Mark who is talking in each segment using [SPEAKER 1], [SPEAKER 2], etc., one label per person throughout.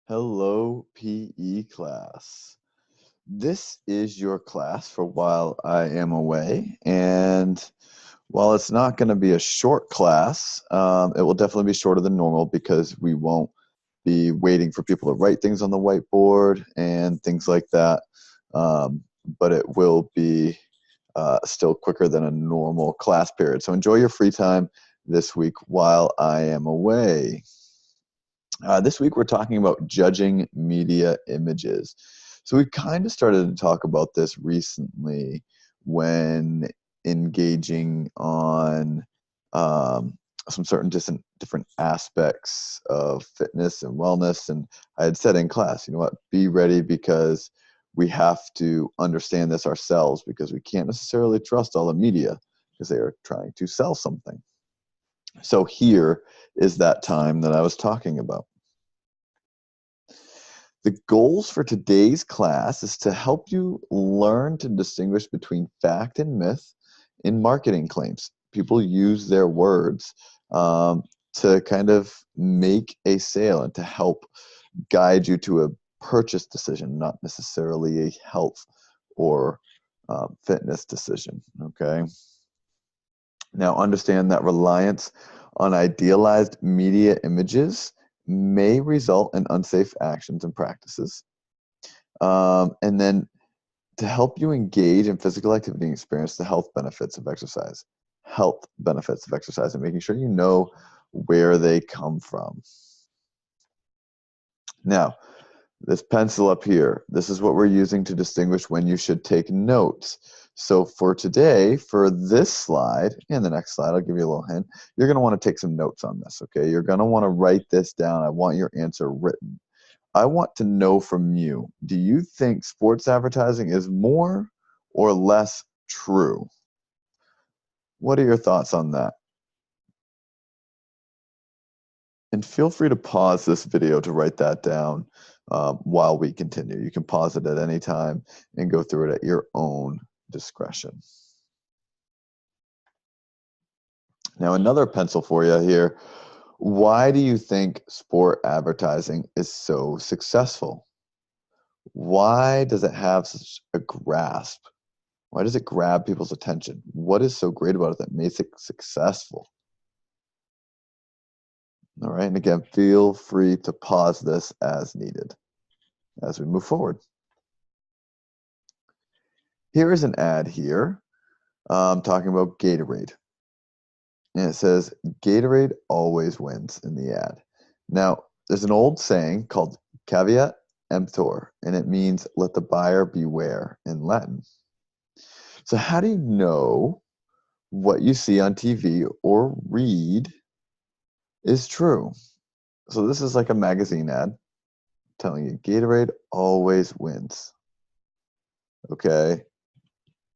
[SPEAKER 1] Hello, PE class. This is your class for while I am away. And while it's not going to be a short class, it will definitely be shorter than normal because we won't be waiting for people to write things on the whiteboard and things like that. Um, but it will be still quicker than a normal class period. So enjoy your free time this week while I am away. This week we're talking about judging media images. So we kind of started to talk about this recently when engaging on some certain different aspects of fitness and wellness. And I had said in class, you know what, be ready because we have to understand this ourselves because we can't necessarily trust all the media because they are trying to sell something. So here is that time that I was talking about. The goals for today's class is to help you learn to distinguish between fact and myth in marketing claims. People use their words to kind of make a sale and to help guide you to a purchase decision, not necessarily a health or fitness decision. Okay. Now, understand that reliance on idealized media images may result in unsafe actions and practices. And then to help you engage in physical activity and experience the health benefits of exercise, and making sure you know where they come from. Now, this pencil up here, this is what we're using to distinguish when you should take notes. So for today, for this slide and the next slide, I'll give you a little hint, you're going to want to take some notes on this, okay? You're going to want to write this down. I want your answer written. I want to know from you, do you think sports advertising is more or less true? What are your thoughts on that? And feel free to pause this video to write that down while we continue. You can pause it at any time and go through it at your own discretion. Now, another pencil for you here. Why do you think sport advertising is so successful? Why does it have such a grasp? Why does it grab people's attention? What is so great about it that makes it successful? All right, and again, feel free to pause this as needed as we move forward. Here is an ad here talking about Gatorade. And it says, Gatorade always wins in the ad. Now, there's an old saying called caveat emptor, and it means let the buyer beware in Latin. So how do you know what you see on TV or read is true? So this is like a magazine ad telling you Gatorade always wins. Okay.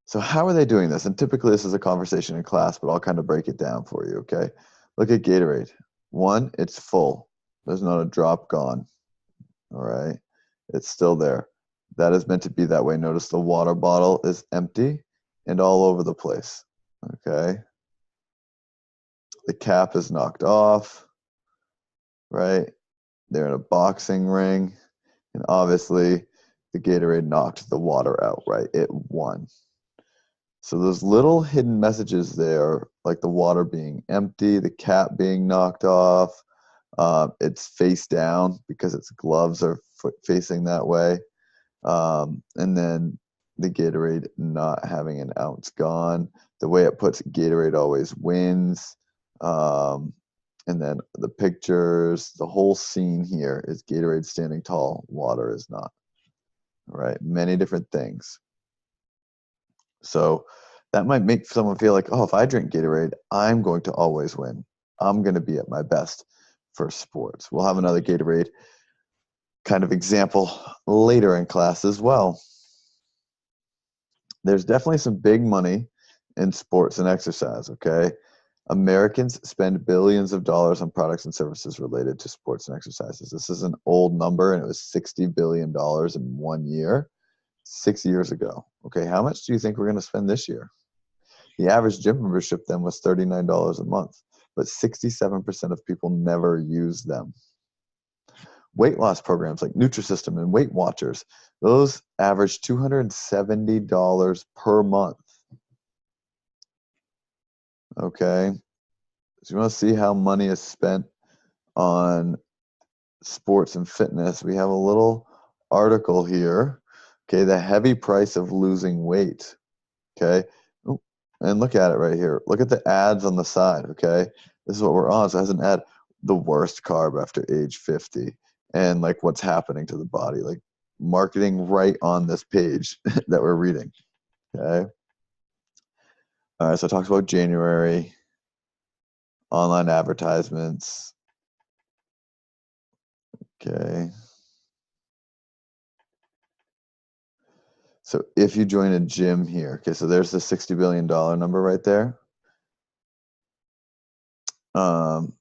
[SPEAKER 1] So how are they doing this? And typically this is a conversation in class, but I'll kind of break it down for you, okay? Look at Gatorade. One, it's full. There's not a drop gone. All right. It's still there. That is meant to be that way. Notice the water bottle is empty and all over the place. Okay. The cap is knocked off, right? They're in a boxing ring. And obviously the Gatorade knocked the water out, right? It won. So those little hidden messages there, like the water being empty, the cap being knocked off, it's face down because its gloves are facing that way, and then the Gatorade not having an ounce gone. The way it puts Gatorade always wins, and then the pictures, the whole scene here is Gatorade standing tall, water is not. All right, many different things. So that might make someone feel like, oh, if I drink Gatorade, I'm going to always win. I'm going to be at my best for sports. We'll have another Gatorade kind of example later in class as well. There's definitely some big money in sports and exercise, okay? Americans spend billions of dollars on products and services related to sports and exercises. This is an old number, and it was $60 billion in 1 year, 6 years ago. Okay, how much do you think we're going to spend this year? The average gym membership then was $39 a month, but 67% of people never use them. Weight loss programs like Nutrisystem and Weight Watchers, those average $270 per month. Okay, so you want to see how money is spent on sports and fitness. We have a little article here. Okay, the heavy price of losing weight. Okay, ooh, and look at it right here. Look at the ads on the side. Okay, this is what we're on. So it has an ad, the worst carb after age 50, and like what's happening to the body, like marketing right on this page that we're reading. Okay. All right, so it talks about January, online advertisements. Okay. So if you join a gym here, okay, so there's the $60 billion number right there. You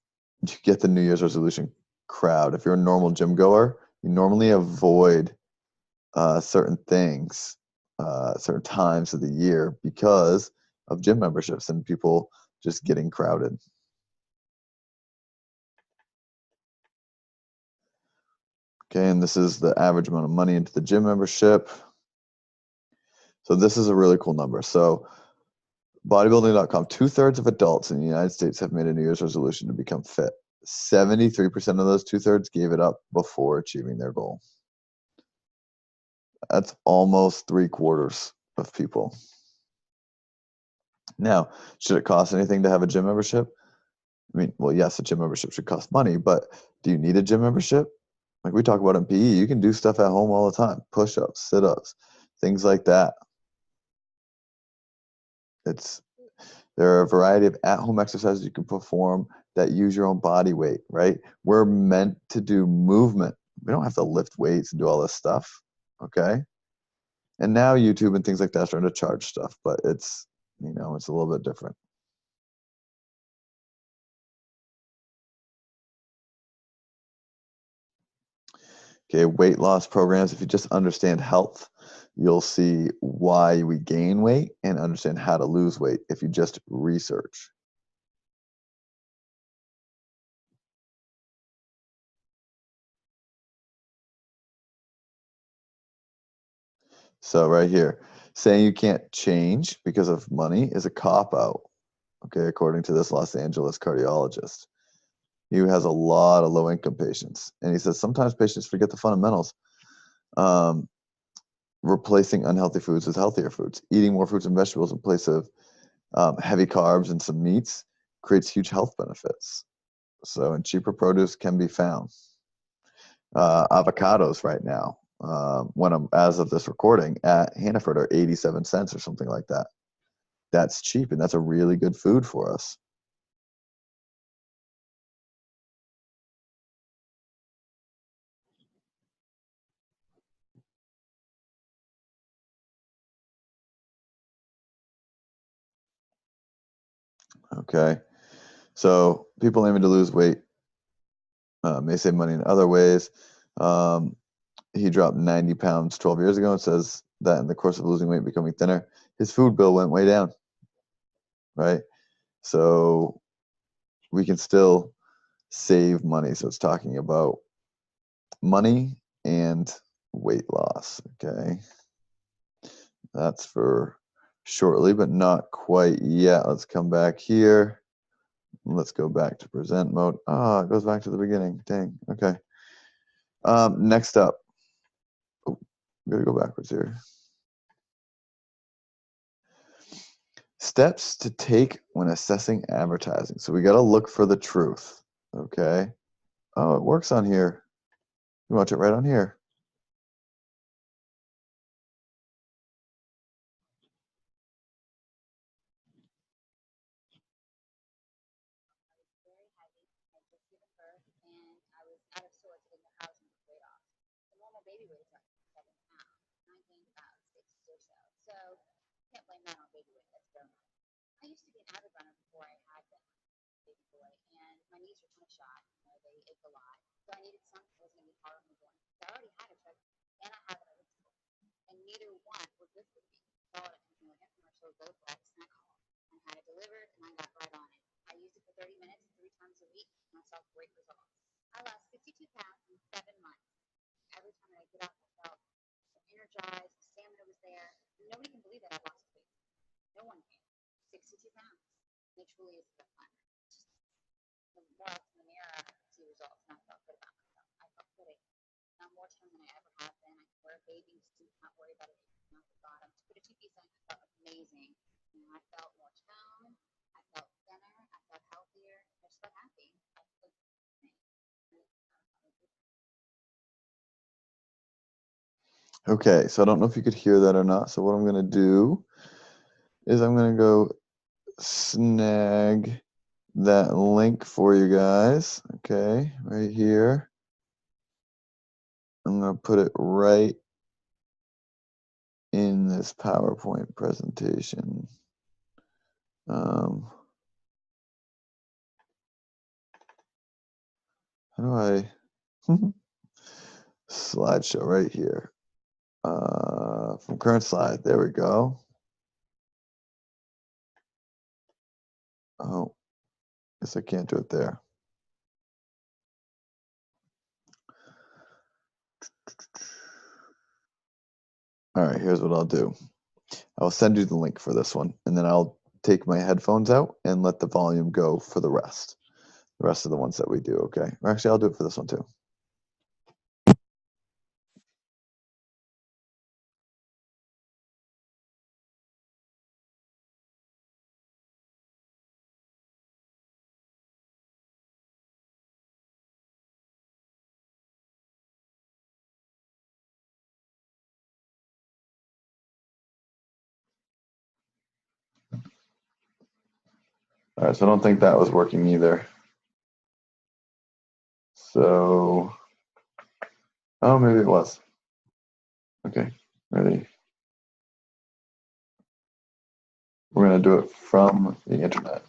[SPEAKER 1] get the New Year's resolution crowd. If you're a normal gym goer, you normally avoid certain things, certain times of the year because of gym memberships and people just getting crowded. Okay, and this is the average amount of money into the gym membership. So this is a really cool number. So bodybuilding.com, 2/3 of adults in the United States have made a New Year's resolution to become fit. 73% of those 2/3 gave it up before achieving their goal. That's almost 3/4 of people. Now, should it cost anything to have a gym membership? I mean, well, yes, a gym membership should cost money, but do you need a gym membership? Like we talk about in PE, you can do stuff at home all the time, push-ups, sit-ups, things like that. There are a variety of at-home exercises you can perform that use your own body weight, right? We're meant to do movement. We don't have to lift weights and do all this stuff, okay? And now YouTube and things like that are starting to charge stuff, but it's, it's a little bit different. Okay, weight loss programs, if you just understand health, you'll see why we gain weight and understand how to lose weight if you just research. So right here, saying you can't change because of money is a cop-out, okay, according to this Los Angeles cardiologist. He has a lot of low-income patients. And he says sometimes patients forget the fundamentals. Um, replacing unhealthy foods with healthier foods, eating more fruits and vegetables in place of heavy carbs and some meats creates huge health benefits. So, and cheaper produce can be found. Avocados right now, as of this recording, at Hannaford are 87 cents or something like that. That's cheap, and that's a really good food for us. Okay, so people aiming to lose weight may save money in other ways. He dropped 90 pounds 12 years ago and says that in the course of losing weight and becoming thinner, his food bill went way down, right? So we can still save money. So it's talking about money and weight loss, okay? That's for shortly, but not quite yet. Let's come back here. Let's go back to present mode. Ah, it goes back to the beginning. Dang, okay. Next up, oh, I'm gonna go backwards here. Steps to take when assessing advertising. So we got to look for the truth. Okay. Oh, it works on here. You watch it right on here.
[SPEAKER 2] get up, I felt energized, the stamina was there. Nobody can believe that I lost weight. No one can. 62 pounds. And it truly is a fun. The more I looked in the mirror, I could see results, and I felt good about myself. I felt good. Now more time than I ever have been. I can wear a bathing suit, not worry about it coming out the bottom. To put a two-piece on, I felt amazing. I felt more toned. I felt thinner. I felt healthier. I just felt happy. I felt
[SPEAKER 1] Okay, so I don't know if you could hear that or not. So what I'm going to do is I'm going to go snag that link for you guys. Okay, right here. I'm going to put it right in this PowerPoint presentation. How do I slideshow right here? From current slide, there we go. Oh, guess I can't do it there. All right, here's what I'll do. I'll send you the link for this one, and then I'll take my headphones out and let the volume go for the rest of the ones that we do, okay? Or actually, I'll do it for this one too. All right, so I don't think that was working either. So, oh, maybe it was. Okay, ready? We're gonna do it from the internet.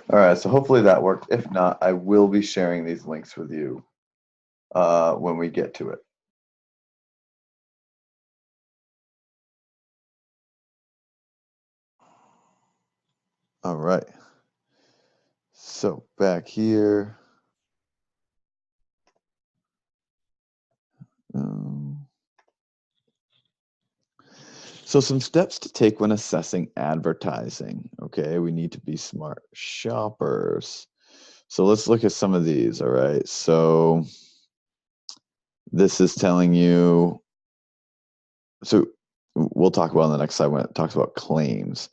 [SPEAKER 1] All right, so hopefully that worked. If not, I will be sharing these links with you when we get to it. All right. So back here. So some steps to take when assessing advertising. Okay, we need to be smart shoppers. So let's look at some of these. All right. So this is telling you. So we'll talk about in the next slide when it talks about claims.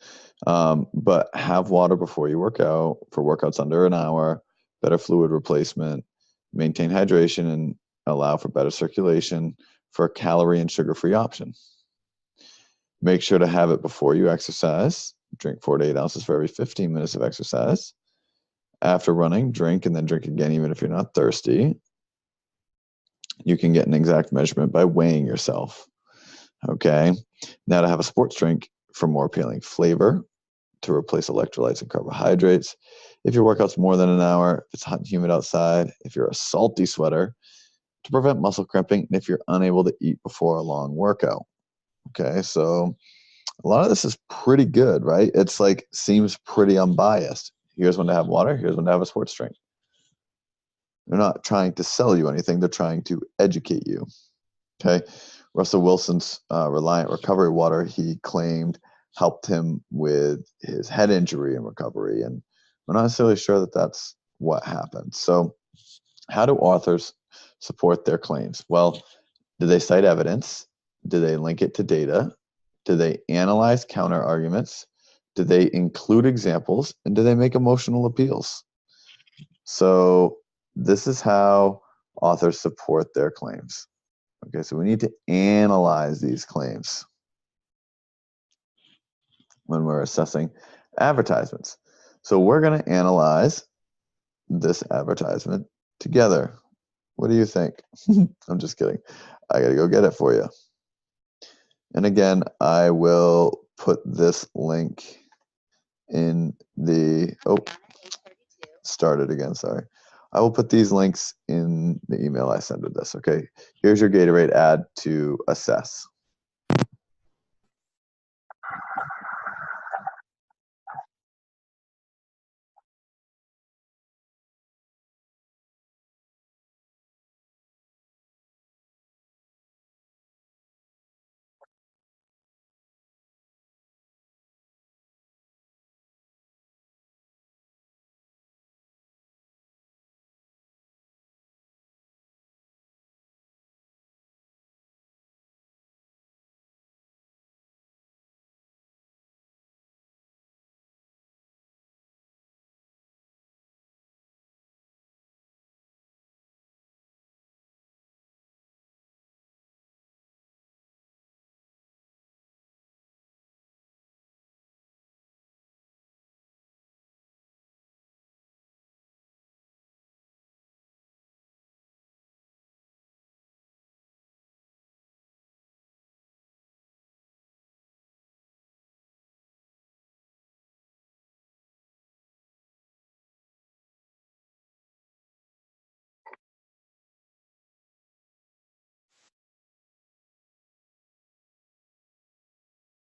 [SPEAKER 1] But have water before you work out for workouts under an hour, better fluid replacement, maintain hydration, and allow for better circulation for a calorie and sugar-free option. Make sure to have it before you exercise. Drink 4 to 8 ounces for every 15 minutes of exercise. After running, drink and then drink again, even if you're not thirsty. You can get an exact measurement by weighing yourself. Okay. Now to have a sports drink for more appealing flavor, to replace electrolytes and carbohydrates. If your workout's more than an hour, if it's hot and humid outside, if you're a salty sweater, to prevent muscle cramping, and if you're unable to eat before a long workout. Okay, so a lot of this is pretty good, right? It's like seems pretty unbiased. Here's when to have water, here's when to have a sports drink. They're not trying to sell you anything, they're trying to educate you. Okay, Russell Wilson's Reliant Recovery Water, he claimed, helped him with his head injury and recovery, and we're not necessarily sure that that's what happened. So how do authors support their claims? Well, do they cite evidence? Do they link it to data? Do they analyze counter arguments? Do they include examples? And do they make emotional appeals? So this is how authors support their claims. Okay, so we need to analyze these claims when we're assessing advertisements. So we're going to analyze this advertisement together. What do you think? I'm just kidding. I got to go get it for you. And again, I will put this link in the, started again, sorry. I will put these links in the email I send with this, okay? Here's your Gatorade ad to assess.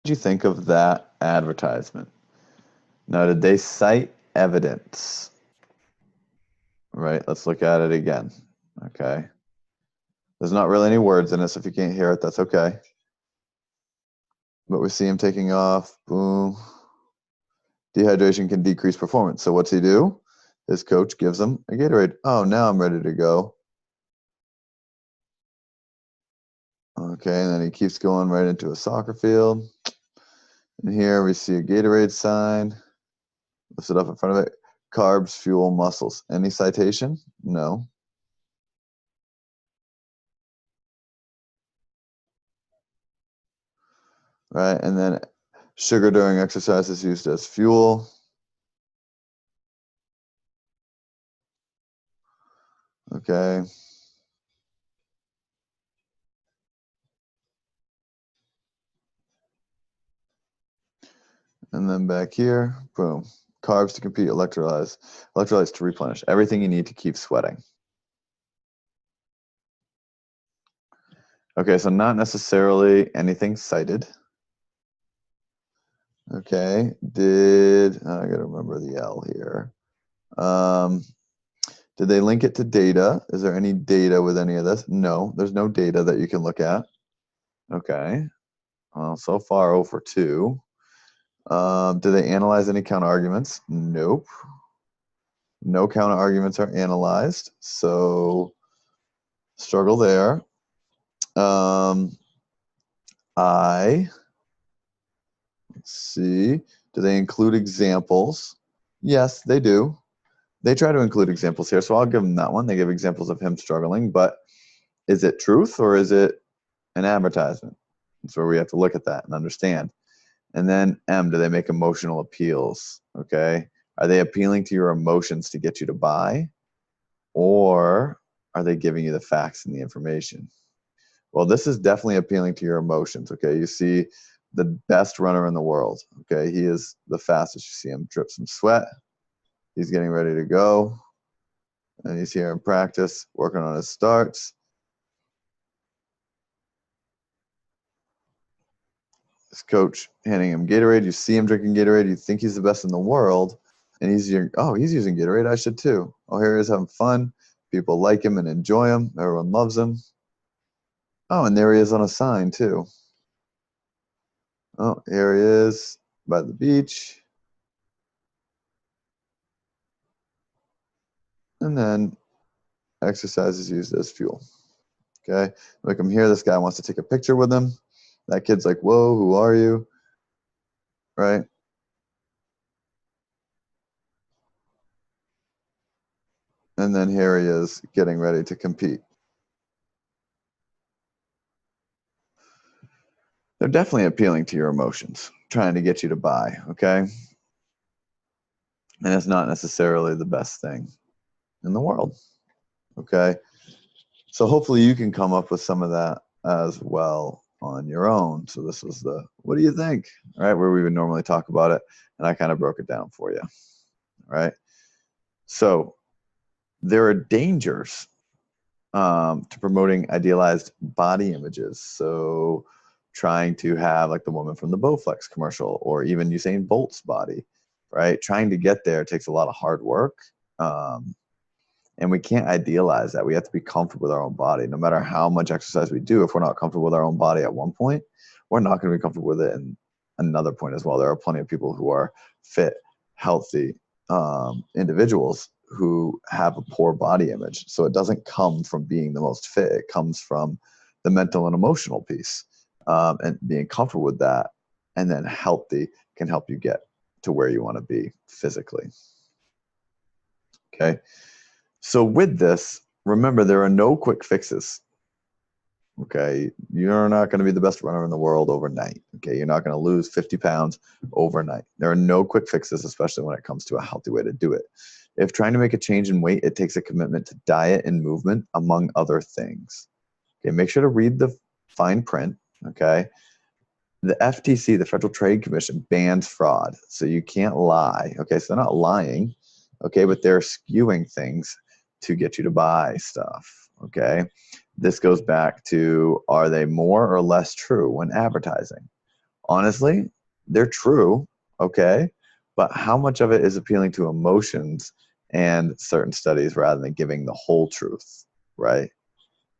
[SPEAKER 1] What did you think of that advertisement? Now, did they cite evidence? Right, let's look at it again, okay? There's not really any words in it, so if you can't hear it, that's okay. But we see him taking off, boom. Dehydration can decrease performance. So what's he do? His coach gives him a Gatorade. Oh, now I'm ready to go. Okay, and then he keeps going right into a soccer field. And here we see a Gatorade sign. Lifts it up in front of it. Carbs fuel muscles. Any citation? No. Right, and then sugar during exercise is used as fuel. Okay. And then back here, boom. Carbs to compete, electrolytes to replenish. Everything you need to keep sweating. Okay, so not necessarily anything cited. Okay, I gotta remember the L here. Did they link it to data? Is there any data with any of this? No, there's no data that you can look at. Okay, well, so far 0 for 2. Do they analyze any counter arguments? Nope. No counter arguments are analyzed, so struggle there. Let's see, do they include examples? Yes, they do. They try to include examples here, so I'll give them that one. They give examples of him struggling, but is it truth or is it an advertisement? That's where we have to look at that and understand. And then M, do they make emotional appeals? Okay. Are they appealing to your emotions to get you to buy? Or are they giving you the facts and the information? Well, this is definitely appealing to your emotions. Okay. You see the best runner in the world. Okay. He is the fastest. You see him drip some sweat. He's getting ready to go. And he's here in practice, working on his starts. His coach handing him Gatorade. You see him drinking Gatorade. You think he's the best in the world. And he's using Gatorade. I should too. Oh, here he is having fun. People like him and enjoy him. Everyone loves him. Oh, and there he is on a sign too. Oh, here he is by the beach. And then exercise is used as fuel. Okay, look, I'm here. This guy wants to take a picture with him. That kid's like, whoa, who are you? Right? And then here he is getting ready to compete. They're definitely appealing to your emotions, trying to get you to buy, okay? And it's not necessarily the best thing in the world, okay? So hopefully you can come up with some of that as well on your own. So this was the, what do you think? All right, where we would normally talk about it. And I kind of broke it down for you, all right? So there are dangers to promoting idealized body images. So trying to have like the woman from the Bowflex commercial, or even Usain Bolt's body, right? Trying to get there takes a lot of hard work. And we can't idealize that. We have to be comfortable with our own body. No matter how much exercise we do, if we're not comfortable with our own body at one point, we're not going to be comfortable with it in another point as well. There are plenty of people who are fit, healthy individuals who have a poor body image. So it doesn't come from being the most fit. It comes from the mental and emotional piece, and being comfortable with that. And then healthy can help you get to where you want to be physically. Okay. So with this, remember, there are no quick fixes. Okay. You're not going to be the best runner in the world overnight. Okay. You're not going to lose 50 pounds overnight. There are no quick fixes, especially when it comes to a healthy way to do it. If trying to make a change in weight, it takes a commitment to diet and movement, among other things. Okay. Make sure to read the fine print. Okay. The FTC, the Federal Trade Commission, bans fraud. So you can't lie. Okay. So they're not lying. Okay. But they're skewing things to get you to buy stuff. Okay. This goes back to, are they more or less true when advertising? Honestly, they're true. Okay. But how much of it is appealing to emotions and certain studies rather than giving the whole truth? Right.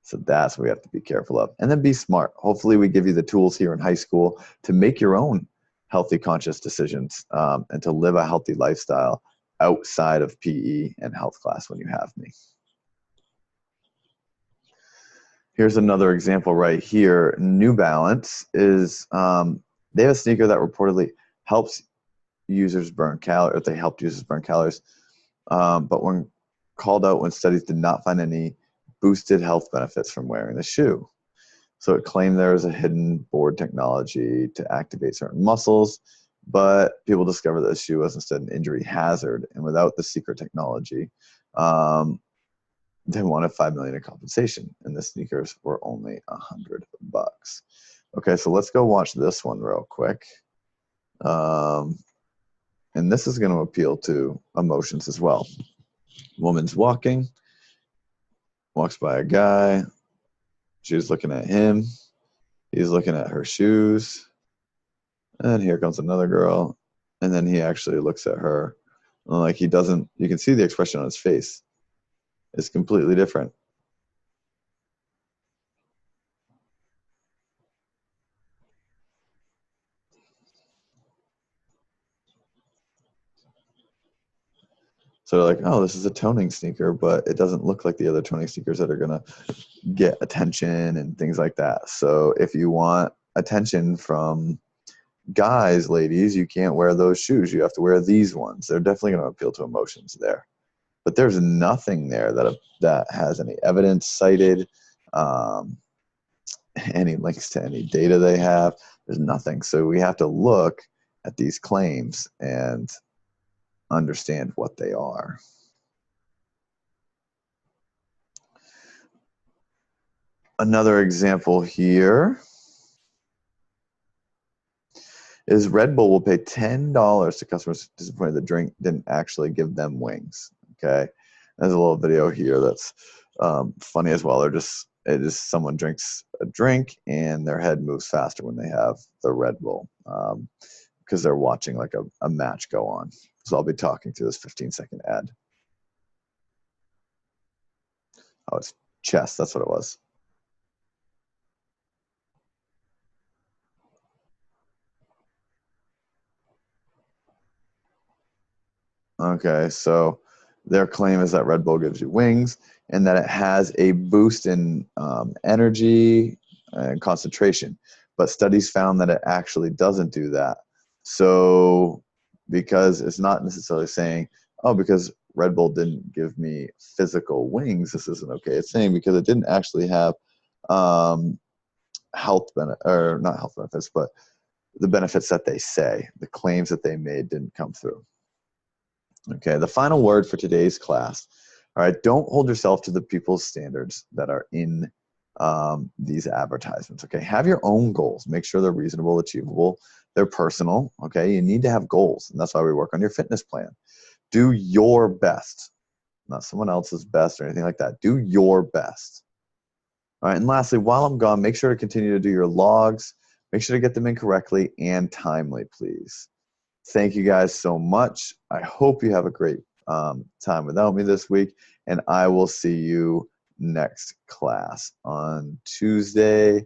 [SPEAKER 1] So that's what we have to be careful of. And then be smart. Hopefully we give you the tools here in high school to make your own healthy, conscious decisions, and to live a healthy lifestyle outside of PE and health class when you have me. Here's another example right here. New Balance is, they have a sneaker that reportedly helps users burn calories, or they helped users burn calories. But when called out when studies did not find any boosted health benefits from wearing the shoe. So it claimed there was a hidden board technology to activate certain muscles, but people discovered that the shoe was instead an injury hazard. And without the secret technology, they wanted $5 million in compensation, and the sneakers were only $100. Okay, so let's go watch this one real quick. And this is going to appeal to emotions as well. Woman's walking, walks by a guy. She's looking at him. He's looking at her shoes. And here comes another girl. And then he actually looks at her. And like, he doesn't, you can see the expression on his face. It's completely different. So they're like, oh, this is a toning sneaker, but it doesn't look like the other toning sneakers that are going to get attention and things like that. So if you want attention from guys, ladies, you can't wear those shoes. You have to wear these ones. They're definitely going to appeal to emotions there. But there's nothing there that has any evidence cited, any links to any data they have. There's nothing. So we have to look at these claims and understand what they are. Another example here is Red Bull will pay $10 to customers disappointed the drink didn't actually give them wings. Okay, there's a little video here that's funny as well. It is someone drinks a drink and their head moves faster when they have the Red Bull, because they're watching like a match go on. So I'll be talking through this 15-second ad. Oh, it's chess. That's what it was. Okay, so their claim is that Red Bull gives you wings and that it has a boost in energy and concentration. But studies found that it actually doesn't do that. So, because it's not necessarily saying, oh, because Red Bull didn't give me physical wings, this isn't okay. It's saying because it didn't actually have um, or not health benefits, but the benefits that they say, the claims that they made didn't come through. Okay, the final word for today's class. All right, don't hold yourself to the people's standards that are in these advertisements. Okay, have your own goals. Make sure they're reasonable, achievable, they're personal. Okay, you need to have goals, and that's why we work on your fitness plan. Do your best, not someone else's best or anything like that. Do your best. All right, and lastly, while I'm gone, make sure to continue to do your logs. Make sure to get them in correctly and timely, please. Thank you guys so much. I hope you have a great time without me this week, and I will see you next class on Tuesday.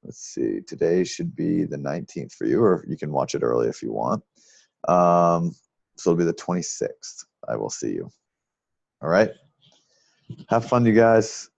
[SPEAKER 1] Let's see, today should be the 19th for you, or you can watch it early if you want. So it'll be the 26th. I will see you. All right. Have fun, you guys.